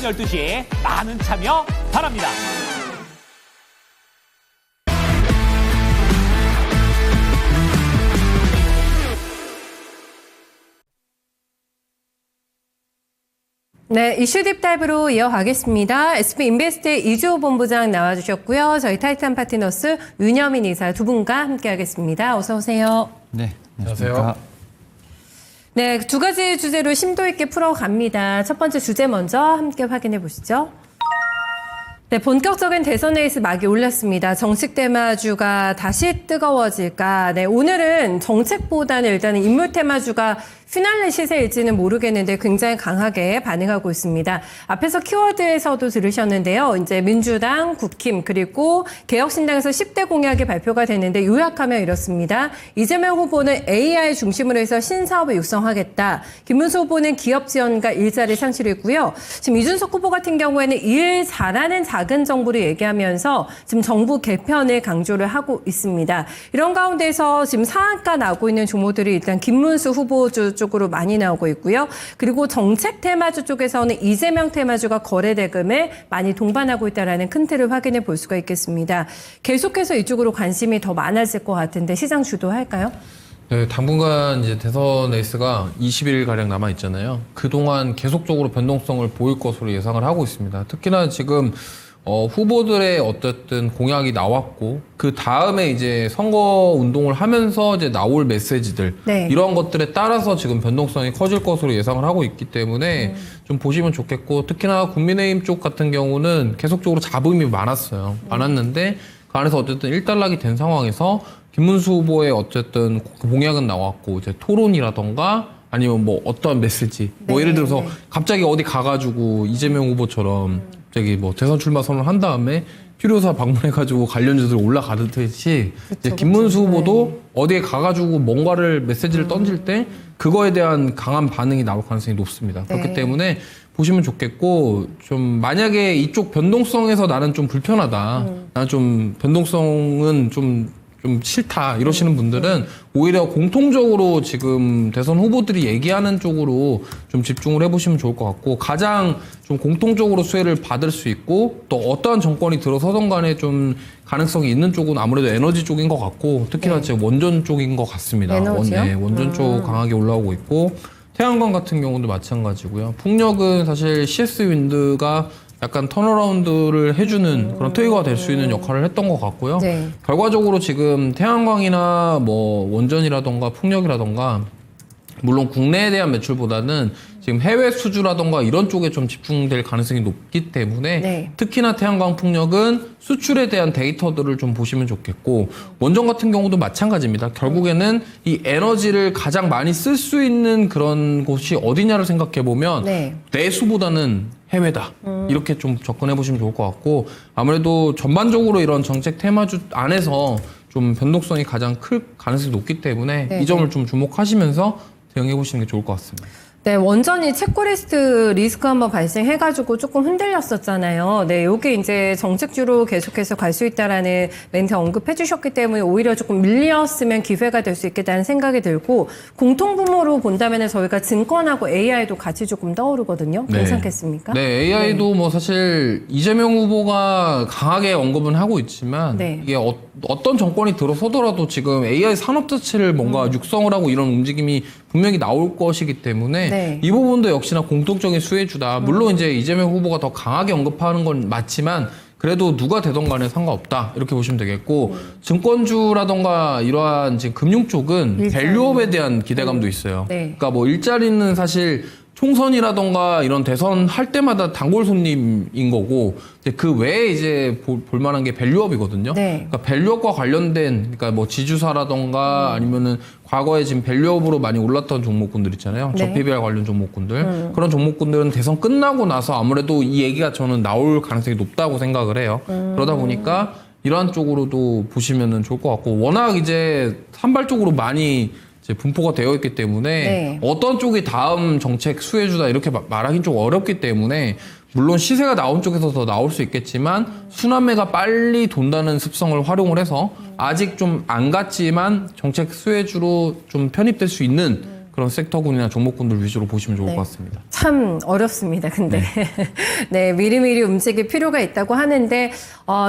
12시 많은 참여 바랍니다. 네, 이슈 딥다이브로 이어가겠습니다. SB인베스트의 이주호 본부장 나와주셨고요. 저희 타이탄 파트너스 윤여민 이사 두 분과 함께하겠습니다. 어서 오세요. 네, 안녕하세요. 네, 두 가지 주제로 심도 있게 풀어갑니다. 첫 번째 주제 먼저 함께 확인해 보시죠. 네, 본격적인 대선 레이스 막이 올랐습니다. 정책 테마주가 다시 뜨거워질까? 네, 오늘은 정책보다는 일단은 인물 테마주가 피날레 시세일지는 모르겠는데 굉장히 강하게 반응하고 있습니다. 앞에서 키워드에서도 들으셨는데요. 이제 민주당, 국힘, 그리고 개혁신당에서 10대 공약이 발표가 됐는데 요약하면 이렇습니다. 이재명 후보는 AI 중심으로 해서 신사업을 육성하겠다. 김문수 후보는 기업 지원과 일자리 창출이고요. 지금 이준석 후보 같은 경우에는 일 잘하는 작은 정부를 얘기하면서 지금 정부 개편을 강조를 하고 있습니다. 이런 가운데서 지금 상한가 나오고 있는 종목들이 일단 김문수 후보주 쪽으로 많이 나오고 있고요. 그리고 정책 테마주 쪽에서는 이재명 테마주가 거래 대금에 많이 동반하고 있다는 큰 틀을 확인해 볼 수가 있겠습니다. 계속해서 이쪽으로 관심이 더 많아질 것 같은데 시장 주도할까요? 네, 당분간 이제 대선 레이스가 20일 가량 남아 있잖아요. 그동안 계속적으로 변동성을 보일 것으로 예상을 하고 있습니다. 특히나 지금 후보들의 어쨌든 공약이 나왔고 그 다음에 이제 선거 운동을 하면서 이제 나올 메시지들 네. 이런 것들에 따라서 지금 변동성이 커질 것으로 예상을 하고 있기 때문에 좀 보시면 좋겠고 특히나 국민의힘 쪽 같은 경우는 계속적으로 잡음이 많았어요. 많았는데 그 안에서 어쨌든 일단락이 된 상황에서 김문수 후보의 어쨌든 공약은 나왔고 이제 토론이라던가 아니면 뭐 어떠한 메시지 뭐 예를 들어서 갑자기 어디 가가지고 이재명 후보처럼 저기 뭐 대선 출마 선언을 한 다음에 필요사 방문해가지고 관련주들 올라가듯이 이제 김문수 후보도 어디에 가가지고 뭔가를 메시지를 던질 때 그거에 대한 강한 반응이 나올 가능성이 높습니다. 그렇기 때문에 보시면 좋겠고 좀 만약에 이쪽 변동성에서 나는 좀 불편하다, 나는 좀 변동성은 좀 싫다 이러시는 분들은 오히려 공통적으로 지금 대선 후보들이 얘기하는 쪽으로 좀 집중을 해보시면 좋을 것 같고 가장 좀 공통적으로 수혜를 받을 수 있고 또 어떠한 정권이 들어서던 간에 좀 가능성이 있는 쪽은 아무래도 에너지 쪽인 것 같고 특히나 지금 원전 쪽인 것 같습니다. 에너지요? 원전 쪽 강하게 올라오고 있고 태양광 같은 경우도 마찬가지고요. 풍력은 사실 CS 윈드가 약간 턴어라운드를 해주는 그런 트리거가 될 수 있는 역할을 했던 것 같고요. 네. 결과적으로 지금 태양광이나 뭐 원전이라던가 풍력이라던가 물론 국내에 대한 매출보다는 지금 해외 수주라던가 이런 쪽에 좀 집중될 가능성이 높기 때문에 특히나 태양광 풍력은 수출에 대한 데이터들을 좀 보시면 좋겠고 원전 같은 경우도 마찬가지입니다. 결국에는 이 에너지를 가장 많이 쓸 수 있는 그런 곳이 어디냐를 생각해 보면 내수보다는 해외다. 이렇게 좀 접근해 보시면 좋을 것 같고 아무래도 전반적으로 이런 정책 테마주 안에서 좀 변동성이 가장 클 가능성이 높기 때문에 이 점을 좀 주목하시면서 대응해 보시는 게 좋을 것 같습니다. 네, 원전이 체코리스트 리스크 한번 발생해가지고 조금 흔들렸었잖아요. 네, 요게 이제 정책주로 계속해서 갈 수 있다라는 멘트 언급해 주셨기 때문에 오히려 조금 밀렸으면 기회가 될 수 있겠다는 생각이 들고 공통분모로 본다면 저희가 증권하고 AI도 같이 조금 떠오르거든요. 괜찮겠습니까? 네, AI도 뭐 사실 이재명 후보가 강하게 언급은 하고 있지만 이게 어떤 정권이 들어서더라도 지금 AI 산업 자체를 뭔가 육성을 하고 이런 움직임이 분명히 나올 것이기 때문에 이 부분도 역시나 공통적인 수혜주다. 물론 이제 이재명 후보가 더 강하게 언급하는 건 맞지만 그래도 누가 되던 간에 상관없다. 이렇게 보시면 되겠고 증권주라던가 이러한 지금 금융 쪽은 밸류업에 대한 기대감도 있어요. 그러니까 뭐 일자리는 사실 총선이라던가 이런 대선 할 때마다 단골 손님인 거고 그 외에 이제 볼 만한 게 밸류업이거든요. 그러니까 밸류업과 관련된 그러니까 뭐 지주사라던가 아니면은 과거에 지금 밸류업으로 많이 올랐던 종목군들 있잖아요. 저PBR 관련 종목군들. 그런 종목군들은 대선 끝나고 나서 아무래도 이 얘기가 저는 나올 가능성이 높다고 생각을 해요. 그러다 보니까 이러한 쪽으로도 보시면은 좋을 것 같고 워낙 이제 산발적으로 많이 이제 분포가 되어 있기 때문에 어떤 쪽이 다음 정책 수혜주다 이렇게 말하기는 좀 어렵기 때문에 물론 시세가 나온 쪽에서 더 나올 수 있겠지만 순환매가 빨리 돈다는 습성을 활용을 해서 아직 좀 안 갔지만 정책 수혜주로 좀 편입될 수 있는 그런 섹터군이나 종목군들 위주로 보시면 좋을 네. 것 같습니다. 참 어렵습니다. 근데 네, 미리미리 움직일 필요가 있다고 하는데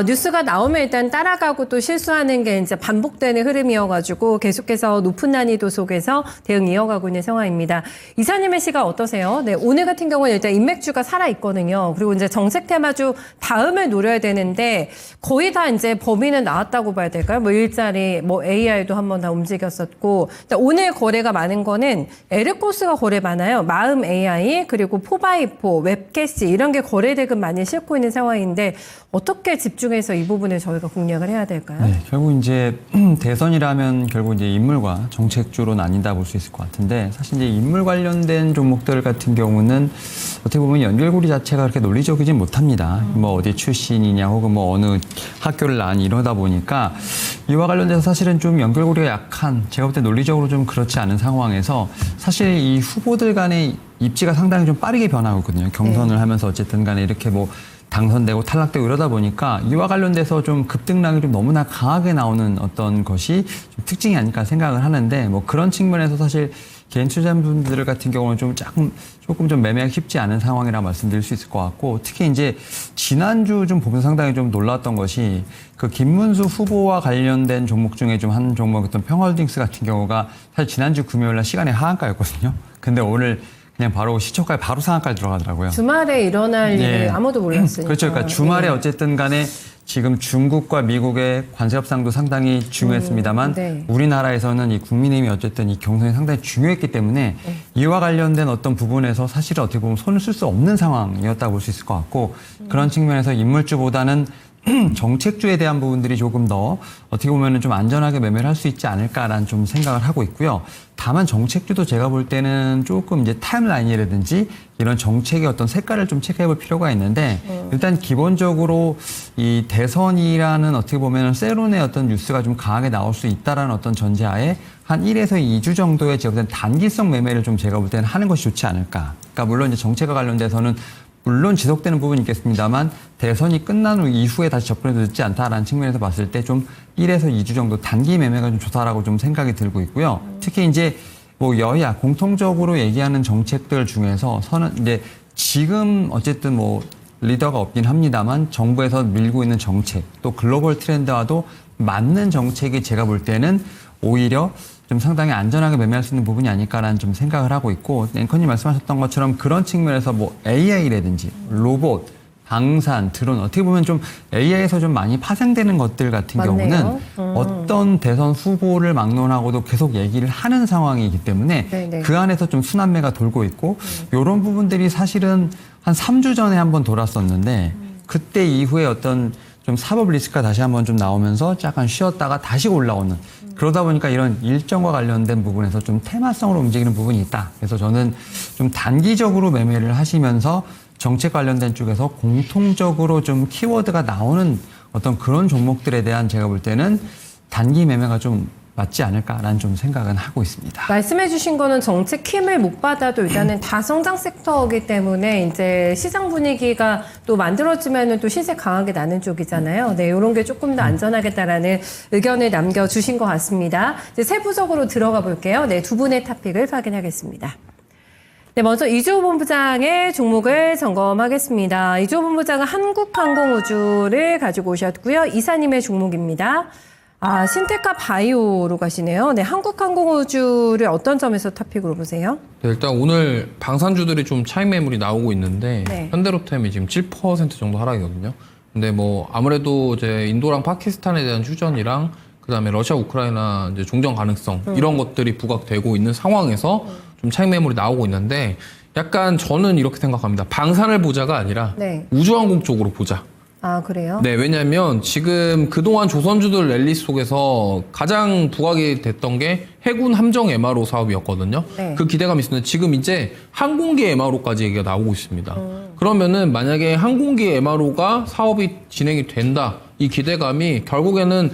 뉴스가 나오면 일단 따라가고 또 실수하는 게 이제 반복되는 흐름이어가지고 계속해서 높은 난이도 속에서 대응 이어가고 있는 상황입니다. 이사님의 시각 어떠세요? 네, 오늘 같은 경우는 일단 인맥주가 살아 있거든요. 그리고 이제 정책 테마주 다음을 노려야 되는데 거의 다 이제 범위는 나왔다고 봐야 될까요? 뭐 일자리, 뭐 AI도 한번 다 움직였었고 오늘 거래가 많은 거는 에르코스가 거래 많아요. 마음 AI 그리고 포바이포, 웹캐시 이런 게 거래 대금 많이 싣고 있는 상황인데 어떻게 집중해서 이 부분을 저희가 공략을 해야 될까요? 네, 결국 이제 대선이라면 결국 이제 인물과 정책주로 나뉜다 볼 수 있을 것 같은데 사실 이제 인물 관련된 종목들 같은 경우는 어떻게 보면 연결고리 자체가 그렇게 논리적이지 못합니다. 뭐 어디 출신이냐 혹은 뭐 어느 학교를 나왔니 이러다 보니까 이와 관련돼서 사실은 좀 연결고리가 약한 제가 볼 때 논리적으로 좀 그렇지 않은 상황에서 사실 이 후보들 간의 입지가 상당히 좀 빠르게 변하고 있거든요. 경선을 하면서 어쨌든 간에 이렇게 뭐 당선되고 탈락되고 이러다 보니까 이와 관련돼서 좀 급등락이 좀 너무나 강하게 나오는 어떤 것이 좀 특징이 아닐까 생각을 하는데 뭐 그런 측면에서 사실 개인 투자자분들 같은 경우는 좀 조금 좀 매매하기 쉽지 않은 상황이라고 말씀드릴 수 있을 것 같고 특히 이제 지난주 좀 보면서 상당히 좀 놀랐던 것이 그 김문수 후보와 관련된 종목 중에 좀 한 종목이었던 평화홀딩스 같은 경우가 사실 지난주 금요일 날 시간에 하한가였거든요. 근데 오늘 그냥 바로 시초가에 바로 상한가에 들어가더라고요. 주말에 일어날 네. 일을 아무도 몰랐으니까. 그렇죠. 그러니까 주말에 어쨌든 간에 지금 중국과 미국의 관세 협상도 상당히 중요했습니다만 네. 우리나라에서는 이 국민의힘이 어쨌든 이 경선이 상당히 중요했기 때문에 이와 관련된 어떤 부분에서 사실은 어떻게 보면 손을 쓸 수 없는 상황이었다고 볼 수 있을 것 같고 그런 측면에서 인물주보다는 정책주에 대한 부분들이 조금 더 어떻게 보면 좀 안전하게 매매를 할 수 있지 않을까라는 좀 생각을 하고 있고요. 다만 정책주도 제가 볼 때는 조금 이제 타임라인이라든지 이런 정책의 어떤 색깔을 좀 체크해 볼 필요가 있는데 일단 기본적으로 이 대선이라는 어떻게 보면 세론의 어떤 뉴스가 좀 강하게 나올 수 있다라는 어떤 전제하에 한 1에서 2주 정도의 제가 볼 때는 단기성 매매를 좀 제가 볼 때는 하는 것이 좋지 않을까. 그러니까 물론 이제 정책과 관련돼서는 물론 지속되는 부분이 있겠습니다만 대선이 끝난 후 이후에 다시 접근해도 늦지 않다라는 측면에서 봤을 때 좀 1에서 2주 정도 단기 매매가 좀 좋다라고 좀 생각이 들고 있고요. 특히 이제 뭐 여야 공통적으로 얘기하는 정책들 중에서 이제 지금 어쨌든 뭐 리더가 없긴 합니다만 정부에서 밀고 있는 정책 또 글로벌 트렌드와도 맞는 정책이 제가 볼 때는 오히려 좀 상당히 안전하게 매매할 수 있는 부분이 아닐까라는 좀 생각을 하고 있고 앵커님 말씀하셨던 것처럼 그런 측면에서 뭐 AI라든지 로봇, 방산, 드론 어떻게 보면 좀 AI에서 좀 많이 파생되는 것들 같은 맞네요. 경우는 어떤 대선 후보를 막론하고도 계속 얘기를 하는 상황이기 때문에 네네. 그 안에서 좀 순환매가 돌고 있고 이런 부분들이 사실은 한 3주 전에 한번 돌았었는데 그때 이후에 어떤 좀 사법 리스크가 다시 한번 좀 나오면서 약간 쉬었다가 다시 올라오는 그러다 보니까 이런 일정과 관련된 부분에서 좀 테마성으로 움직이는 부분이 있다. 그래서 저는 좀 단기적으로 매매를 하시면서 정책 관련된 쪽에서 공통적으로 좀 키워드가 나오는 어떤 그런 종목들에 대한 제가 볼 때는 단기 매매가 좀 맞지 않을까라는 좀 생각은 하고 있습니다. 말씀해 주신 거는 정책 힘을 못 받아도 일단은 다 성장 섹터이기 때문에 이제 시장 분위기가 또 만들어지면은 또 시세 강하게 나는 쪽이잖아요. 네, 이런 게 조금 더 안전하겠다라는 의견을 남겨주신 것 같습니다. 이제 세부적으로 들어가 볼게요. 네, 두 분의 토픽을 확인하겠습니다. 네, 먼저 이주호 본부장의 종목을 점검하겠습니다. 이주호 본부장은 한국항공우주를 가지고 오셨고요. 이사님의 종목입니다. 신테카 바이오로 가시네요. 네, 한국항공우주를 어떤 점에서 토픽으로 보세요? 네, 일단 오늘 방산주들이 좀 차익 매물이 나오고 있는데 네. 현대로템이 지금 7% 정도 하락이거든요. 근데 뭐 아무래도 이제 인도랑 파키스탄에 대한 휴전이랑 그다음에 러시아 우크라이나 이제 종전 가능성 이런 것들이 부각되고 있는 상황에서 좀 차익 매물이 나오고 있는데 약간 저는 이렇게 생각합니다. 방산을 보자가 아니라 네. 우주항공 쪽으로 보자. 아, 그래요? 네, 왜냐하면 지금 그동안 조선주들 랠리 속에서 가장 부각이 됐던 게 해군 함정 MRO 사업이었거든요. 네. 그 기대감이 있었는데 지금 이제 항공기 MRO까지 얘기가 나오고 있습니다. 그러면은 만약에 항공기 MRO가 사업이 진행이 된다. 이 기대감이 결국에는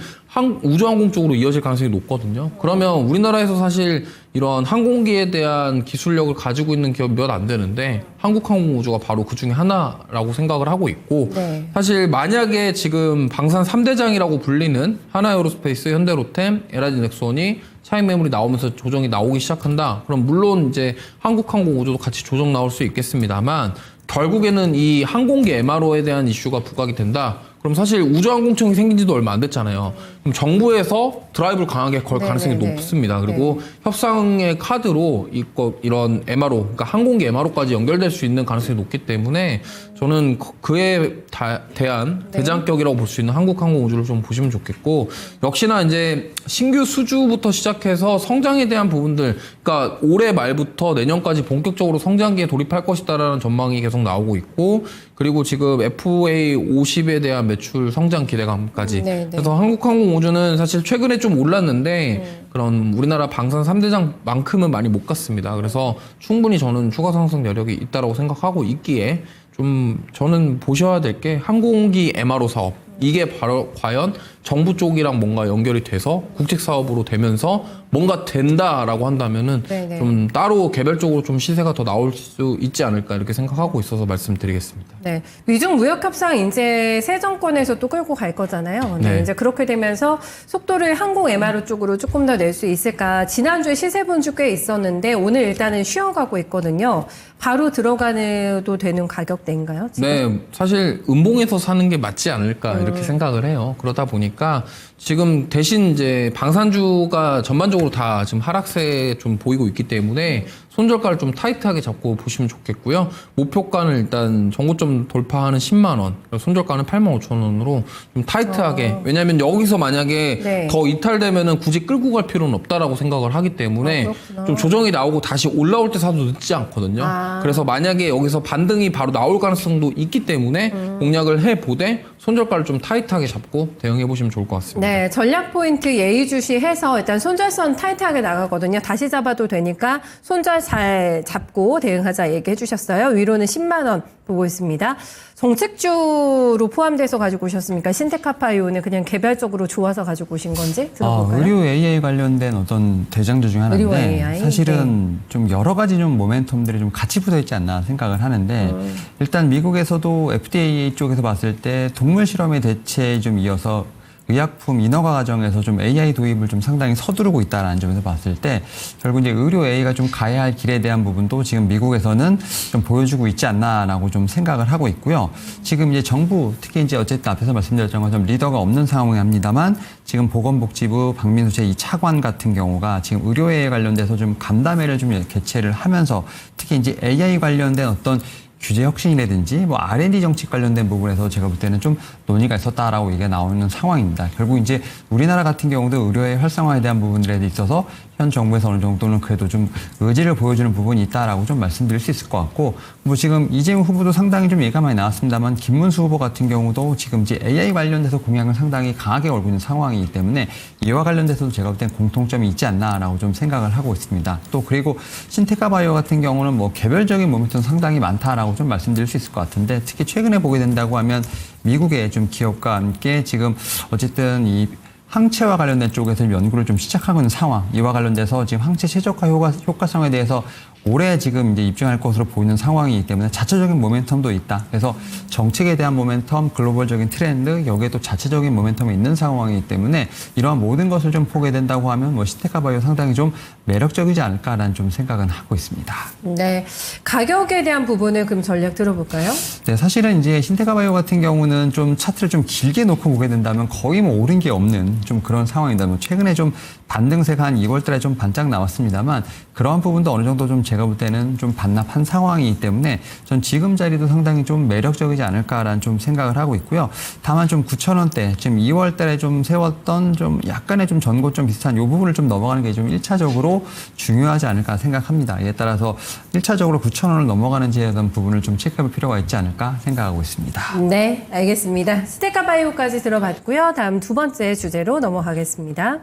우주항공 쪽으로 이어질 가능성이 높거든요. 그러면 우리나라에서 사실 이런 항공기에 대한 기술력을 가지고 있는 기업이 몇 안 되는데 한국항공우주가 바로 그 중에 하나라고 생각을 하고 있고 네. 사실 만약에 지금 방산 3대장이라고 불리는 하나에어로스페이스, 현대로템, LIG-넥슨이 차익 매물이 나오면서 조정이 나오기 시작한다. 그럼 물론 이제 한국항공우주도 같이 조정 나올 수 있겠습니다만 결국에는 이 항공기 MRO에 대한 이슈가 부각이 된다. 그럼 사실 우주항공청이 생긴 지도 얼마 안 됐잖아요. 그럼 정부에서 드라이브를 강하게 걸 가능성이 높습니다. 그리고 협상의 카드로 이런 MRO, 그러니까 항공기 MRO까지 연결될 수 있는 가능성이 높기 때문에 저는 그에 대한 대장격이라고 볼 수 있는 한국항공우주를 좀 보시면 좋겠고, 역시나 이제 신규 수주부터 시작해서 성장에 대한 부분들, 그러니까 올해 말부터 내년까지 본격적으로 성장기에 돌입할 것이다라는 전망이 계속 나오고 있고, 그리고 지금 FA50에 대한 매출 성장 기대감까지. 그래서 한국항공우주는 사실 최근에 좀 올랐는데 그런 우리나라 방산 3대장만큼은 많이 못 갔습니다. 그래서 충분히 저는 추가 상승 여력이 있다고 생각하고 있기에 좀 저는 보셔야 될 게 항공기 MRO 사업. 이게 바로 과연 정부 쪽이랑 뭔가 연결이 돼서 국책 사업으로 되면서 뭔가 된다라고 한다면은 좀 따로 개별적으로 좀 시세가 더 나올 수 있지 않을까 이렇게 생각하고 있어서 말씀드리겠습니다. 네, 미중 무역 협상 이제 새 정권에서 또 끌고 갈 거잖아요. 네. 이제 그렇게 되면서 속도를 항공 MRO 쪽으로 조금 더 낼 수 있을까? 지난주에 시세 분주 꽤 있었는데 오늘 일단은 쉬어가고 있거든요. 바로 들어가도 되는 가격대인가요? 지금? 네, 사실 음봉에서 사는 게 맞지 않을까 이렇게 생각을 해요. 그러다 보니까 지금 대신 이제 방산주가 전반적으로 다 지금 하락세 좀 보이고 있기 때문에 손절가를 좀 타이트하게 잡고 보시면 좋겠고요. 목표가는 일단 전고점 돌파하는 10만 원, 손절가는 85,000원으로 좀 타이트하게. 왜냐하면 여기서 만약에 더 이탈되면은 굳이 끌고 갈 필요는 없다라고 생각을 하기 때문에 좀 조정이 나오고 다시 올라올 때 사도 늦지 않거든요. 그래서 만약에 여기서 반등이 바로 나올 가능성도 있기 때문에 공략을 해보되 손절가를 좀 타이트하게 잡고 대응해 보시면 좋을 것 같습니다. 네, 전략 포인트 예의주시해서 일단 손절선 타이트하게 나가거든요. 다시 잡아도 되니까 손절 잘 잡고 대응하자 얘기해 주셨어요. 위로는 10만 원 보고 있습니다. 정책주로 포함돼서 가지고 오셨습니까? 신테카파이오는 그냥 개별적으로 좋아서 가지고 오신 건지 들어볼까요? 의료 AI 관련된 어떤 대장주 중 의료 하나인데 AI? 사실은 좀 여러 가지 좀 모멘텀들이 좀 같이 붙어 있지 않나 생각을 하는데 일단 미국에서도 FDA 쪽에서 봤을 때 동물 실험의 대체에 좀 이어서 의약품 인허가 과정에서 좀 AI 도입을 좀 상당히 서두르고 있다는 점에서 봤을 때 결국 이제 의료 AI가 좀 가야 할 길에 대한 부분도 지금 미국에서는 좀 보여주고 있지 않나라고 좀 생각을 하고 있고요. 지금 이제 정부 특히 이제 어쨌든 앞에서 말씀드렸던 것처럼 리더가 없는 상황이 합니다만 지금 보건복지부 박민수 제2 차관 같은 경우가 지금 의료 AI 관련돼서 좀 간담회를 좀 개최를 하면서 특히 이제 AI 관련된 어떤 규제 혁신이라든지 뭐 R&D 정책 관련된 부분에서 제가 볼 때는 좀 논의가 있었다라고 얘기가 나오는 상황입니다. 결국 이제 우리나라 같은 경우도 의료의 활성화에 대한 부분들에 있어서 현 정부에서 어느 정도는 그래도 좀 의지를 보여주는 부분이 있다라고 좀 말씀드릴 수 있을 것 같고, 뭐 지금 이재명 후보도 상당히 좀 얘기가 많이 나왔습니다만 김문수 후보 같은 경우도 지금 이제 AI 관련돼서 공약을 상당히 강하게 걸고 있는 상황이기 때문에 이와 관련돼서도 제가 볼 땐 공통점이 있지 않나라고 좀 생각을 하고 있습니다. 또 그리고 신테카바이오 같은 경우는 뭐 개별적인 모멘텀 상당히 많다라고 좀 말씀드릴 수 있을 것 같은데 특히 최근에 보게 된다고 하면 미국의 좀 기업과 함께 지금 어쨌든 이 항체와 관련된 쪽에서 연구를 좀 시작하고 있는 상황, 이와 관련돼서 지금 항체 최적화 효과성에 대해서 올해 지금 이제 입증할 것으로 보이는 상황이기 때문에 자체적인 모멘텀도 있다. 그래서 정책에 대한 모멘텀, 글로벌적인 트렌드, 여기에 또 자체적인 모멘텀이 있는 상황이기 때문에 이러한 모든 것을 좀 보게 된다고 하면 뭐 신테카바이오 상당히 좀 매력적이지 않을까라는 좀 생각은 하고 있습니다. 네, 가격에 대한 부분을 그럼 전략 들어볼까요? 네, 사실은 이제 신테카바이오 같은 경우는 좀 차트를 좀 길게 놓고 보게 된다면 거의 뭐 오른 게 없는 좀 그런 상황입니다. 뭐 최근에 좀 반등세가 한 2월 달에 좀 반짝 나왔습니다만 그러한 부분도 어느 정도 좀 제가 볼 때는 좀 반납한 상황이기 때문에 전 지금 자리도 상당히 좀 매력적이지 않을까라는 좀 생각을 하고 있고요. 다만 좀 9,000원대, 지금 2월 달에 좀 세웠던 좀 약간의 좀 전고점 비슷한 이 부분을 좀 넘어가는 게 좀 1차적으로 중요하지 않을까 생각합니다. 이에 따라서 1차적으로 9,000원을 넘어가는지에 대한 부분을 좀 체크해볼 필요가 있지 않을까 생각하고 있습니다. 네, 알겠습니다. 신테카바이오까지 들어봤고요. 다음 두 번째 주제로 넘어가겠습니다.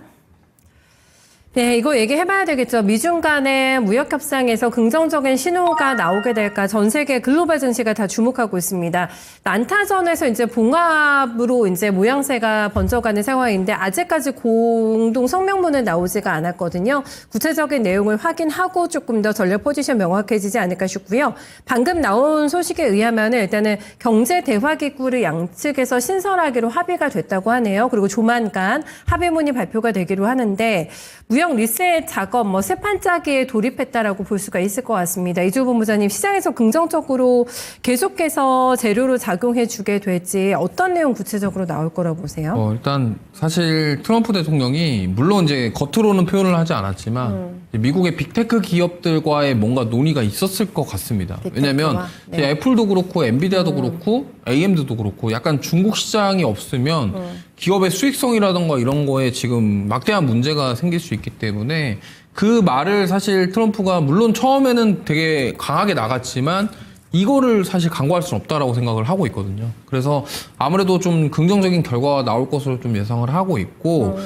네, 이거 얘기해봐야 되겠죠. 미중 간의 무역 협상에서 긍정적인 신호가 나오게 될까 전 세계 글로벌 증시가 다 주목하고 있습니다. 난타전에서 이제 봉합으로 이제 모양새가 번져가는 상황인데 아직까지 공동 성명문은 나오지가 않았거든요. 구체적인 내용을 확인하고 조금 더 전략 포지션 명확해지지 않을까 싶고요. 방금 나온 소식에 의하면 일단은 경제 대화 기구를 양측에서 신설하기로 합의가 됐다고 하네요. 그리고 조만간 합의문이 발표가 되기로 하는데 무역 리셋 작업, 새 판짜기에 돌입했다라고 볼 수가 있을 것 같습니다. 이주 본부장님, 시장에서 긍정적으로 계속해서 재료로 작용해주게 될지 어떤 내용 구체적으로 나올 거라고 보세요? 일단 사실 트럼프 대통령이 물론 이제 겉으로는 표현을 하지 않았지만 미국의 빅테크 기업들과의 뭔가 논의가 있었을 것 같습니다. 왜냐하면 네. 애플도 그렇고 엔비디아도 그렇고 AMD도 그렇고 약간 중국 시장이 없으면 기업의 수익성이라던가 이런 거에 지금 막대한 문제가 생길 수 있기 때문에 그 말을 사실 트럼프가 물론 처음에는 되게 강하게 나갔지만 이거를 사실 강구할 수는 없다라고 생각을 하고 있거든요. 그래서 아무래도 좀 긍정적인 결과가 나올 것으로 좀 예상을 하고 있고,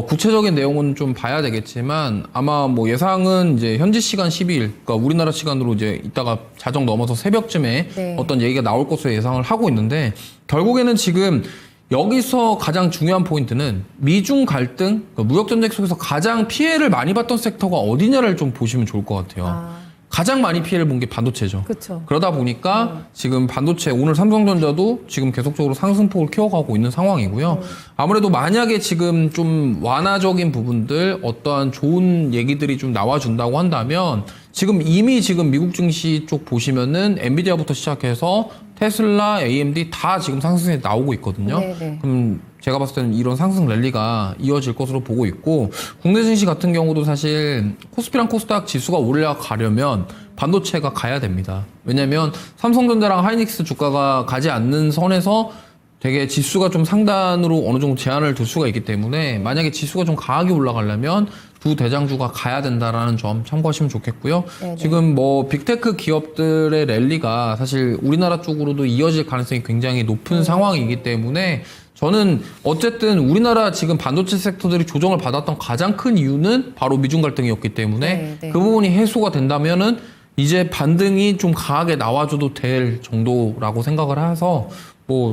구체적인 내용은 좀 봐야 되겠지만, 아마 예상은 이제 현지 시간 12일, 그러니까 우리나라 시간으로 이제 이따가 자정 넘어서 새벽쯤에 네. 어떤 얘기가 나올 것으로 예상을 하고 있는데, 결국에는 지금 여기서 가장 중요한 포인트는 미중 갈등, 그러니까 무역전쟁 속에서 가장 피해를 많이 봤던 섹터가 어디냐를 좀 보시면 좋을 것 같아요. 가장 많이 피해를 본 게 반도체죠. 그쵸. 그러다 보니까 지금 반도체, 오늘 삼성전자도 지금 계속적으로 상승폭을 키워가고 있는 상황이고요. 아무래도 만약에 지금 좀 완화적인 부분들, 어떠한 좋은 얘기들이 좀 나와준다고 한다면 지금 이미 지금 미국 증시 쪽 보시면은 엔비디아부터 시작해서 테슬라, AMD 다 지금 상승세 나오고 있거든요. 네네. 그럼 제가 봤을 때는 이런 상승 랠리가 이어질 것으로 보고 있고, 국내 증시 같은 경우도 사실 코스피랑 코스닥 지수가 올라가려면 반도체가 가야 됩니다. 왜냐면 삼성전자랑 하이닉스 주가가 가지 않는 선에서 되게 지수가 좀 상단으로 어느 정도 제한을 둘 수가 있기 때문에 만약에 지수가 좀 강하게 올라가려면 두 대장주가 가야 된다라는 점 참고하시면 좋겠고요. 네네. 지금 빅테크 기업들의 랠리가 사실 우리나라 쪽으로도 이어질 가능성이 굉장히 높은 상황이기 때문에 저는 어쨌든 우리나라 지금 반도체 섹터들이 조정을 받았던 가장 큰 이유는 바로 미중 갈등이었기 때문에 네. 그 부분이 해소가 된다면은 이제 반등이 좀 강하게 나와줘도 될 정도라고 생각을 해서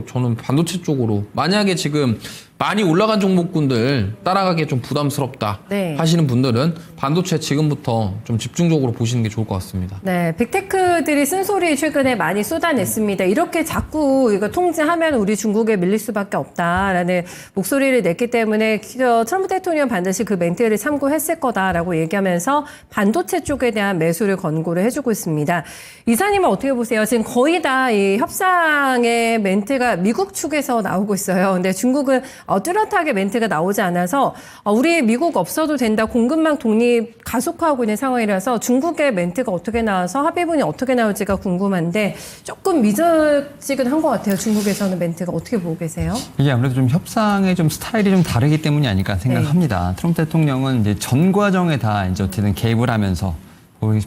저는 반도체 쪽으로 만약에 지금 많이 올라간 종목군들 따라가기 좀 부담스럽다 네. 하시는 분들은 반도체 지금부터 좀 집중적으로 보시는 게 좋을 것 같습니다. 네, 빅테크들이 쓴소리 최근에 많이 쏟아냈습니다. 이렇게 자꾸 이거 통제하면 우리 중국에 밀릴 수밖에 없다라는 목소리를 냈기 때문에 트럼프 대통령 반드시 그 멘트를 참고했을 거다라고 얘기하면서 반도체 쪽에 대한 매수를 권고를 해주고 있습니다. 이사님은 어떻게 보세요? 지금 거의 다 이 협상의 멘트가 미국 측에서 나오고 있어요. 근데 중국은 뚜렷하게 멘트가 나오지 않아서 우리 미국 없어도 된다, 공급망 독립 가속화하고 있는 상황이라서 중국의 멘트가 어떻게 나와서 합의문이 어떻게 나올지가 궁금한데 조금 미적지근한 것 같아요. 중국에서는 멘트가 어떻게 보고 계세요? 이게 아무래도 좀 협상의 좀 스타일이 좀 다르기 때문이 아닐까 생각합니다. 네. 트럼프 대통령은 이제 전 과정에 다 이제 어쨌든 개입을 하면서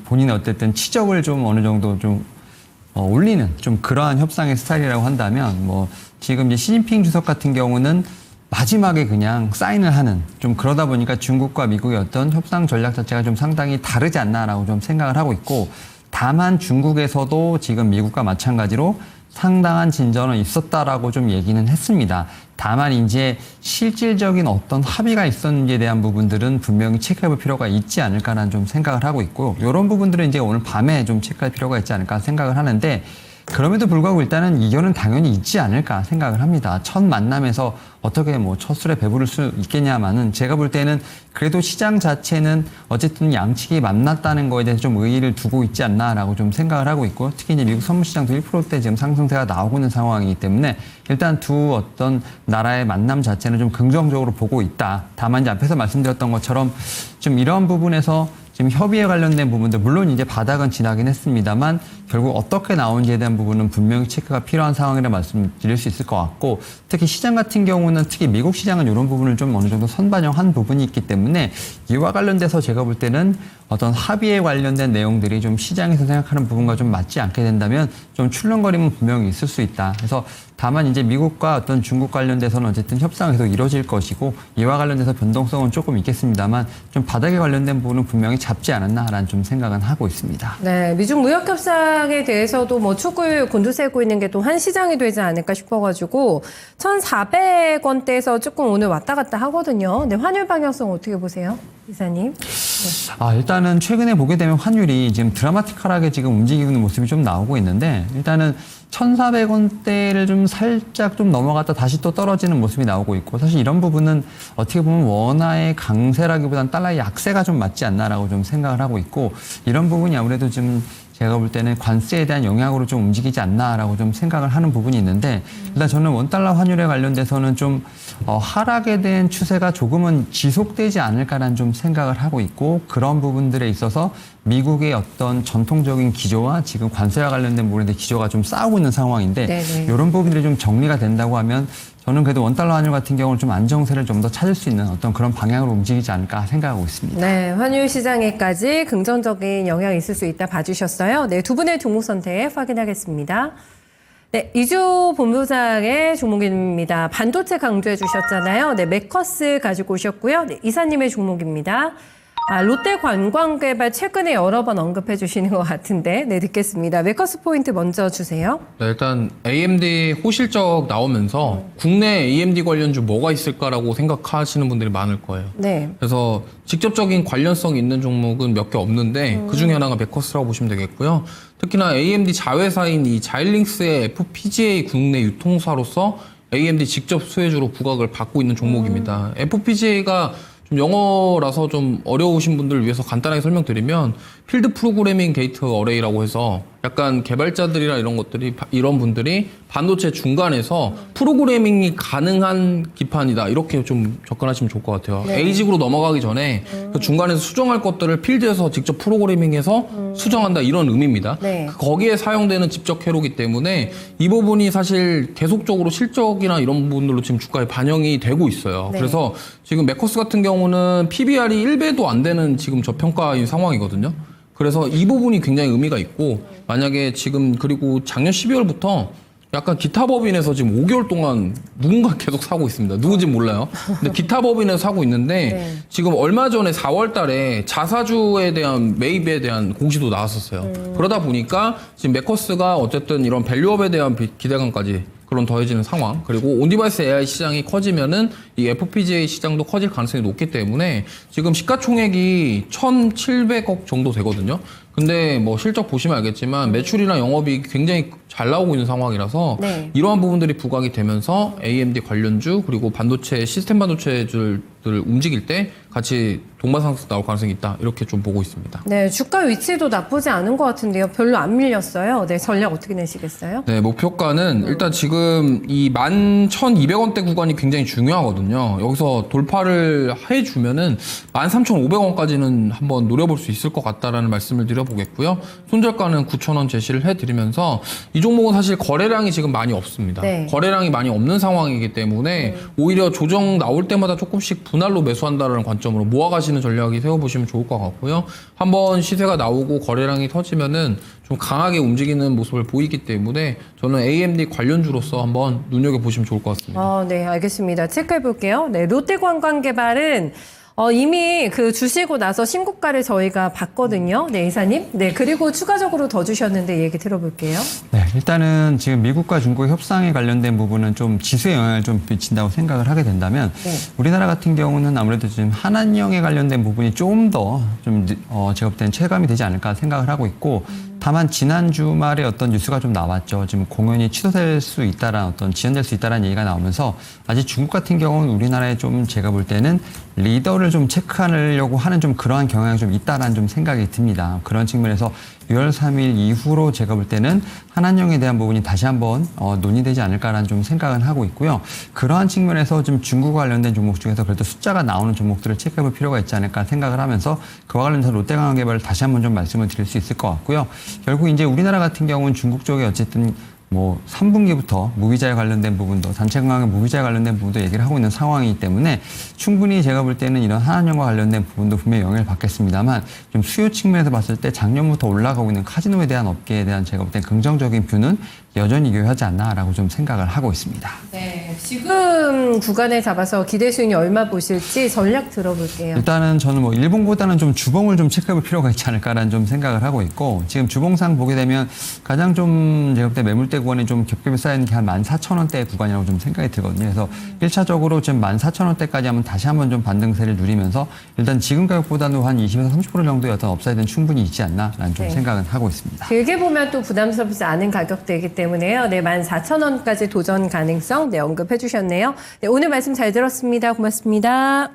본인의 어쨌든 치적을 좀 어느 정도 좀 올리는 좀 그러한 협상의 스타일이라고 한다면 지금 이제 시진핑 주석 같은 경우는 마지막에 그냥 사인을 하는 좀 그러다 보니까 중국과 미국의 어떤 협상 전략 자체가 좀 상당히 다르지 않나라고 좀 생각을 하고 있고, 다만 중국에서도 지금 미국과 마찬가지로 상당한 진전은 있었다라고 좀 얘기는 했습니다. 다만 이제 실질적인 어떤 합의가 있었는지에 대한 부분들은 분명히 체크해볼 필요가 있지 않을까라는 좀 생각을 하고 있고, 이런 부분들은 이제 오늘 밤에 좀 체크할 필요가 있지 않을까 생각을 하는데, 그럼에도 불구하고 일단은 이견은 당연히 있지 않을까 생각을 합니다. 첫 만남에서 어떻게 첫 술에 배부를 수 있겠냐마는 제가 볼 때는 그래도 시장 자체는 어쨌든 양측이 만났다는 거에 대해서 좀 의의를 두고 있지 않나라고 좀 생각을 하고 있고, 특히 이제 미국 선물시장도 1%대 지금 상승세가 나오고 있는 상황이기 때문에 일단 두 어떤 나라의 만남 자체는 좀 긍정적으로 보고 있다. 다만 이제 앞에서 말씀드렸던 것처럼 좀 이런 부분에서 지금 협의에 관련된 부분들, 물론 이제 바닥은 지나긴 했습니다만 결국 어떻게 나온지에 대한 부분은 분명히 체크가 필요한 상황이라 말씀드릴 수 있을 것 같고, 특히 시장 같은 경우는 특히 미국 시장은 이런 부분을 좀 어느 정도 선반영한 부분이 있기 때문에 이와 관련돼서 제가 볼 때는 어떤 합의에 관련된 내용들이 좀 시장에서 생각하는 부분과 좀 맞지 않게 된다면 좀 출렁거림은 분명히 있을 수 있다. 그래서 다만 이제 미국과 어떤 중국 관련돼서는 어쨌든 협상이 계속 이루어질 것이고 이와 관련돼서 변동성은 조금 있겠습니다만 좀 바닥에 관련된 부분은 분명히 잡지 않았나라는 좀 생각은 하고 있습니다. 네, 미중 무역 협상에 대해서도 뭐 축을 곤두세우고 있는 게 또 한 시장이 되지 않을까 싶어가지고 1,400원대에서 조금 오늘 왔다 갔다 하거든요. 네, 환율 방향성 어떻게 보세요, 이사님? 일단은 최근에 보게 되면 환율이 지금 드라마틱하게 지금 움직이는 모습이 좀 나오고 있는데 일단은 1,400원대를 좀 살짝 좀 넘어갔다 다시 또 떨어지는 모습이 나오고 있고 사실 이런 부분은 어떻게 보면 원화의 강세라기보다는 달러의 약세가 좀 맞지 않나라고 좀 생각을 하고 있고 이런 부분이 아무래도 좀 제가 볼 때는 관세에 대한 영향으로 좀 움직이지 않나라고 좀 생각을 하는 부분이 있는데 일단 저는 원달러 환율에 관련돼서는 좀 하락에 대한 추세가 조금은 지속되지 않을까라는 좀 생각을 하고 있고 그런 부분들에 있어서 미국의 어떤 전통적인 기조와 지금 관세와 관련된 부분에 대한 기조가 좀 싸우고 있는 상황인데 네네. 이런 부분들이 좀 정리가 된다고 하면 저는 그래도 원달러 환율 같은 경우는 좀 안정세를 좀 더 찾을 수 있는 어떤 그런 방향으로 움직이지 않을까 생각하고 있습니다. 네, 환율 시장에까지 긍정적인 영향이 있을 수 있다 봐주셨어요. 네, 두 분의 종목 선택 확인하겠습니다. 네, 이주 본부장의 종목입니다. 반도체 강조해 주셨잖아요. 네, 메커스 가지고 오셨고요. 네, 이사님의 종목입니다. 롯데 관광개발 최근에 여러 번 언급해 주시는 것 같은데, 네, 듣겠습니다. 메커스 포인트 먼저 주세요. 네, 일단 AMD 호실적 나오면서 국내 AMD 관련주 뭐가 있을까라고 생각하시는 분들이 많을 거예요. 네. 그래서 직접적인 관련성 있는 종목은 몇 개 없는데 그 중에 하나가 메커스라고 보시면 되겠고요. 특히나 AMD 자회사인 이 자일링스의 FPGA 국내 유통사로서 AMD 직접 수혜주로 부각을 받고 있는 종목입니다. FPGA가 좀 영어라서 좀 어려우신 분들을 위해서 간단하게 설명드리면 필드 프로그래밍 게이트 어레이라고 해서 약간 개발자들이나 이런 분들이 반도체 중간에서 프로그래밍이 가능한 기판이다 이렇게 좀 접근하시면 좋을 것 같아요. 네. A직으로 넘어가기 전에 그 중간에서 수정할 것들을 필드에서 직접 프로그래밍해서 수정한다 이런 의미입니다. 네. 거기에 사용되는 집적 회로기 때문에 이 부분이 사실 계속적으로 실적이나 이런 부분들로 지금 주가에 반영이 되고 있어요. 네. 그래서 지금 메커스 같은 경우는 PBR이 1배도 안 되는 지금 저평가인 상황이거든요. 그래서 이 부분이 굉장히 의미가 있고 만약에 지금 그리고 작년 12월부터 약간 기타 법인에서 지금 5개월 동안 누군가 계속 사고 있습니다. 누군지 몰라요. 근데 기타 법인에서 사고 있는데 네. 지금 얼마 전에 4월 달에 자사주에 대한 매입에 대한 공시도 나왔었어요. 그러다 보니까 지금 메커스가 어쨌든 이런 밸류업에 대한 기대감까지 그런 더해지는 상황 그리고 온디바이스 AI 시장이 커지면은 이 FPGA 시장도 커질 가능성이 높기 때문에 지금 시가총액이 1,700억 정도 되거든요. 근데 뭐 실적 보시면 알겠지만 매출이나 영업이 굉장히 잘 나오고 있는 상황이라서 네. 이러한 부분들이 부각이 되면서 AMD 관련주 그리고 반도체 시스템 반도체들을 움직일 때 같이 동반상승 나올 가능성이 있다 이렇게 좀 보고 있습니다. 네, 주가 위치도 나쁘지 않은 것 같은데요. 별로 안 밀렸어요. 네, 전략 어떻게 내시겠어요? 네, 목표가는 일단 지금 이 11,200원대 구간이 굉장히 중요하거든요. 여기서 돌파를 해주면은 13,500원까지는 한번 노려볼 수 있을 것 같다라는 말씀을 드려보겠고요. 손절가는 9,000원 제시를 해드리면서 이 종목은 사실 거래량이 지금 많이 없습니다. 네. 거래량이 많이 없는 상황이기 때문에 오히려 조정 나올 때마다 조금씩 분할로 매수한다는 관점으로 모아가시는 전략이 세워보시면 좋을 것 같고요. 한번 시세가 나오고 거래량이 터지면은 좀 강하게 움직이는 모습을 보이기 때문에 저는 AMD 관련주로서 한번 눈여겨보시면 좋을 것 같습니다. 네, 알겠습니다. 체크해 볼게요. 네, 롯데관광개발은 이미 그 주시고 나서 신고가를 저희가 봤거든요. 네, 이사님. 네, 그리고 추가적으로 더 주셨는데 얘기 들어볼게요. 네, 일단은 지금 미국과 중국 협상에 관련된 부분은 좀 지수에 영향을 좀 미친다고 생각을 하게 된다면 네. 우리나라 같은 경우는 아무래도 지금 한한령에 관련된 부분이 좀 더 좀 제가 볼 때는 체감이 되지 않을까 생각을 하고 있고 다만 지난 주말에 어떤 뉴스가 좀 나왔죠. 지금 공연이 취소될 수 있다라는 어떤 지연될 수 있다라는 얘기가 나오면서 아직 중국 같은 경우는 우리나라에 좀 제가 볼 때는 리더를 좀 체크하려고 하는 좀 그러한 경향이 좀 있다라는 좀 생각이 듭니다. 그런 측면에서 6월 3일 이후로 제가 볼 때는 한한령에 대한 부분이 다시 한번 논의되지 않을까라는 좀 생각은 하고 있고요. 그러한 측면에서 좀 중국과 관련된 종목 중에서 그래도 숫자가 나오는 종목들을 체크해볼 필요가 있지 않을까 생각을 하면서 그와 관련해서 롯데관광개발을 다시 한번 좀 말씀을 드릴 수 있을 것 같고요. 결국 이제 우리나라 같은 경우는 중국 쪽에 어쨌든 뭐 3분기부터 무비자에 관련된 부분도 단체 관광의 무비자에 관련된 부분도 얘기를 하고 있는 상황이기 때문에 충분히 제가 볼 때는 이런 한한령과 관련된 부분도 분명히 영향을 받겠습니다만 좀 수요 측면에서 봤을 때 작년부터 올라가고 있는 카지노에 대한 업계에 대한 제가 볼 때 긍정적인 뷰는 여전히 유효하지 않나라고 좀 생각을 하고 있습니다. 네, 지금 구간에 잡아서 기대 수익이 얼마 보실지 전략 들어볼게요. 일단은 저는 뭐 일봉보다는 좀 주봉을 좀 체크해볼 필요가 있지 않을까라는 좀 생각을 하고 있고 지금 주봉상 보게 되면 가장 좀 제가 볼 때 매물대 구간이 좀 겹겹이 쌓이는 게 한 14,000원대 구간이라고 좀 생각이 들거든요. 그래서 1차적으로 지금 14,000원대까지 하면 다시 한번 좀 반등세를 누리면서 일단 지금 가격보다는 한 20에서 30% 정도의 어떤 업사이드는 충분히 있지 않나라는 좀 네. 생각은 하고 있습니다. 길게 보면 또 부담스럽지 않은 가격대이기 때문에요. 네, 14,000원까지 도전 가능성 네, 언급해 주셨네요. 네, 오늘 말씀 잘 들었습니다. 고맙습니다.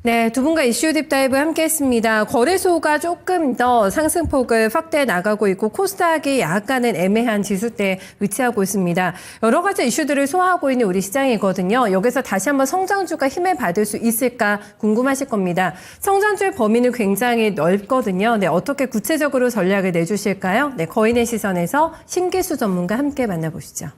네, 두 분과 이슈 딥다이브 함께 했습니다. 거래소가 조금 더 상승폭을 확대해 나가고 있고 코스닥이 약간은 애매한 지수대에 위치하고 있습니다. 여러 가지 이슈들을 소화하고 있는 우리 시장이거든요. 여기서 다시 한번 성장주가 힘을 받을 수 있을까 궁금하실 겁니다. 성장주의 범위는 굉장히 넓거든요. 네, 어떻게 구체적으로 전략을 내주실까요? 네, 거인의 시선에서 신기수 전문가 함께 만나보시죠.